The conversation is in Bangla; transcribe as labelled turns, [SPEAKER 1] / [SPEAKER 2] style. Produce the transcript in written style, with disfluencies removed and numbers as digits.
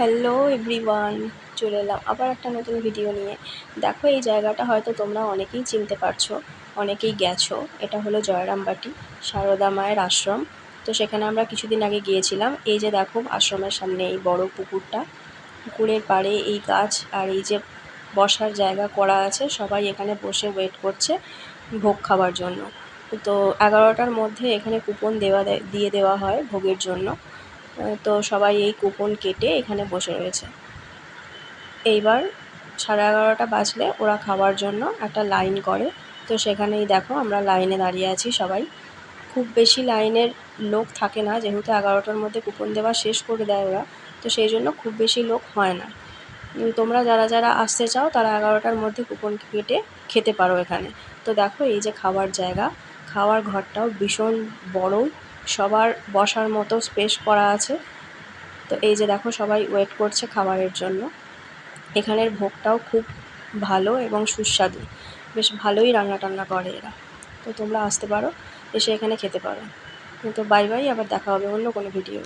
[SPEAKER 1] হ্যালো এভরিওয়ান, চলে এলাম আবার একটা নতুন ভিডিও নিয়ে। দেখো, এই জায়গাটা হয়তো তোমরা অনেকেই চিনতে পারছো, অনেকেই গেছো। এটা হলো জয়রামবাটি সারদা মায়ের আশ্রম। তো সেখানে আমরা কিছুদিন আগে গিয়েছিলাম। এই যে দেখো, আশ্রমের সামনে এই বড় পুকুরটা, পুকুরের পাড়ে এই গাছ আর এই যে বসার জায়গা করা আছে, সবাই এখানে বসে ওয়েট করছে ভোগ খাওয়ার জন্য। তো 11টার মধ্যে এখানে কুপন দিয়ে দেওয়া হয় ভোগের জন্য। তো সবাই এই কুপন কেটে এখানে বসে রয়েছে। এইবার 11:30 বাজলে ওরা খাওয়ার জন্য একটা লাইন করে। তো সেখানেই দেখো আমরা লাইনে দাঁড়িয়ে আছি সবাই। খুব বেশি লাইনের লোক থাকে না, যেহেতু 11টার মধ্যে কুপন দেওয়া শেষ করে দেয় ওরা। তো সেই জন্য খুব বেশি লোক হয় না। তোমরা যারা যারা আসতে চাও তারা 11টার মধ্যে কুপন কেটে খেতে পারো এখানে। তো দেখো, এই যে খাওয়ার জায়গা, খাওয়ার ঘরটাও ভীষণ বড়, সবার বসার মতো স্পেস করা আছে। তো এই যে দেখো, সবাই ওয়েট করছে খাবারের জন্য। এখানের ভোগটাও খুব ভালো এবং সুস্বাদু, বেশ ভালোই রান্না টান্না করে এরা। তো তোমরা আসতে পারো, এসে এখানে খেতে পারো। তো বাই বাই, আবার দেখা হবে অন্য কোনো ভিডিও।